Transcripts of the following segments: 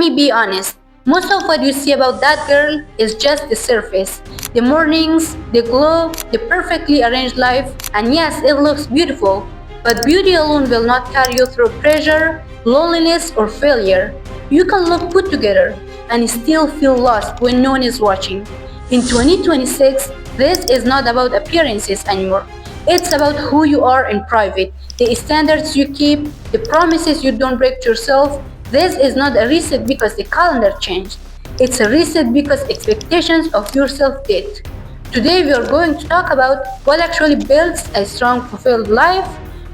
me be honest. Most of what you see about that girl is just the surface. The mornings, the glow, the perfectly arranged life, and yes, it looks beautiful. But beauty alone will not carry you through pressure, loneliness, or failure. You can look put together and still feel lost when no one is watching. In 2026, this is not about appearances anymore. It's about who you are in private, the standards you keep, the promises you don't break to yourself. This is not a reset because the calendar changed. It's a reset because expectations of yourself did. Today we are going to talk about what actually builds a strong, fulfilled life,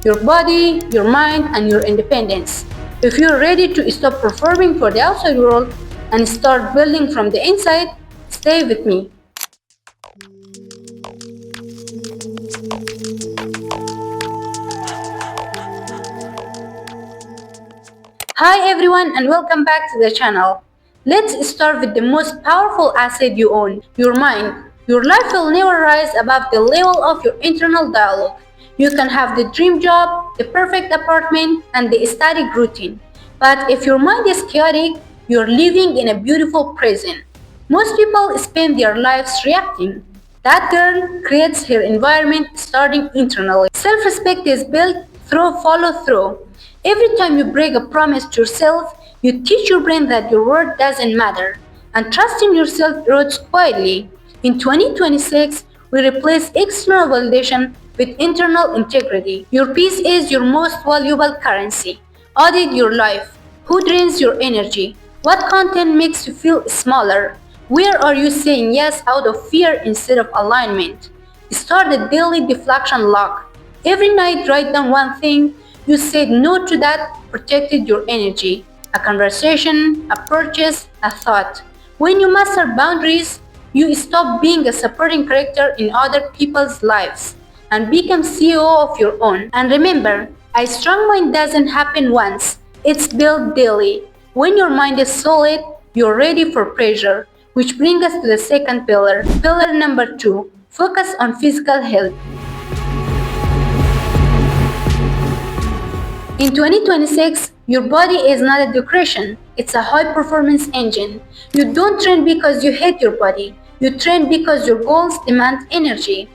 your body, your mind, and your independence. If you're ready to stop performing for the outside world and start building from the inside, stay with me. Hi everyone and welcome back to the channel. Let's start with the most powerful asset you own, your mind. Your life will never rise above the level of your internal dialogue. You can have the dream job, the perfect apartment, and the static routine. But if your mind is chaotic, you're living in a beautiful prison. Most people spend their lives reacting. That girl creates her environment starting internally. Self-respect is built through follow-through. Every time you break a promise to yourself, you teach your brain that your word doesn't matter. And trust in yourself erodes quietly. In 2026, we replace external validation with internal integrity. Your peace is your most valuable currency. Audit your life. Who drains your energy? What content makes you feel smaller? Where are you saying yes out of fear instead of alignment? Start a daily deflection log. Every night, write down one thing you said no to that protected your energy. A conversation, a purchase, a thought. When you master boundaries, you stop being a supporting character in other people's lives and become CEO of your own. And remember, a strong mind doesn't happen once, it's built daily. When your mind is solid, you're ready for pressure. Which brings us to the second pillar. Pillar number 2, focus on physical health. In 2026, your body is not a decoration, it's a high performance engine. You don't train because you hate your body, you train because your goals demand energy.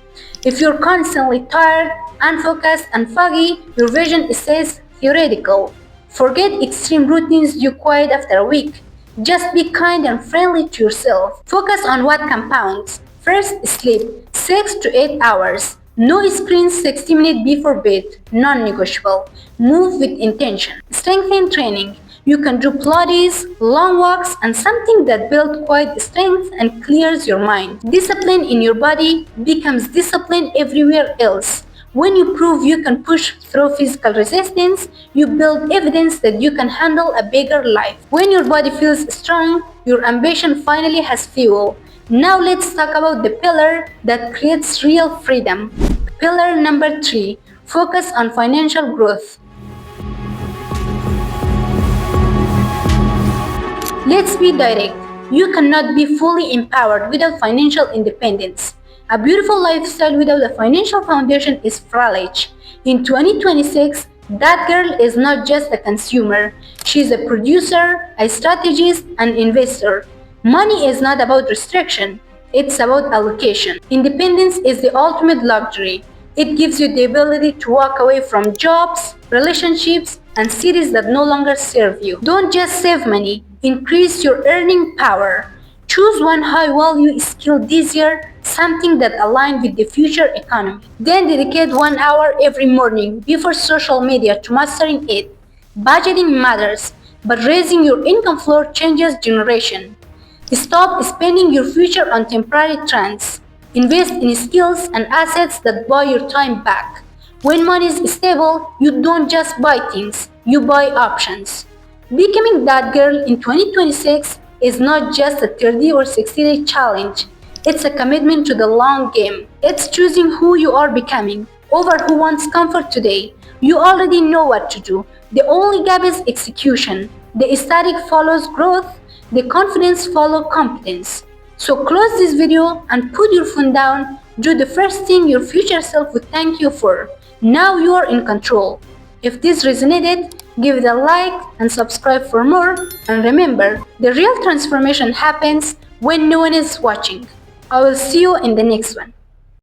If you're constantly tired, unfocused, and foggy, your vision stays theoretical. Forget extreme routines you quit after a week. Just be kind and friendly to yourself. Focus on what compounds. First, sleep 6 to 8 hours. No screens 60 minutes before bed, non-negotiable. Move with intention. Strengthen training. You can do Pilates, long walks, and something that builds quiet strength and clears your mind. Discipline in your body becomes discipline everywhere else. When you prove you can push through physical resistance, you build evidence that you can handle a bigger life. When your body feels strong, your ambition finally has fuel. Now let's talk about the pillar that creates real freedom. Pillar number 3, focus on financial growth. Let's be direct. You cannot be fully empowered without financial independence. A beautiful lifestyle without a financial foundation is fragile. In 2026, that girl is not just a consumer. She's a producer, a strategist, and investor. Money is not about restriction. It's about allocation. Independence is the ultimate luxury. It gives you the ability to walk away from jobs, relationships, and cities that no longer serve you. Don't just save money, increase your earning power. Choose one high-value skill this year, something that aligns with the future economy. Then dedicate 1 hour every morning before social media to mastering it. Budgeting matters, but raising your income floor changes generation. Stop spending your future on temporary trends. Invest in skills and assets that buy your time back. When money is stable, you don't just buy things, you buy options. Becoming that girl in 2026 is not just a 30 or 60-day challenge. It's a commitment to the long game. It's choosing who you are becoming over who wants comfort today. You already know what to do. The only gap is execution. The static follows growth. The confidence follows competence. So close this video and put your phone down. Do the first thing your future self would thank you for. Now you are in control. If this resonated, give it a like and subscribe for more. And remember, the real transformation happens when no one is watching. I will see you in the next one.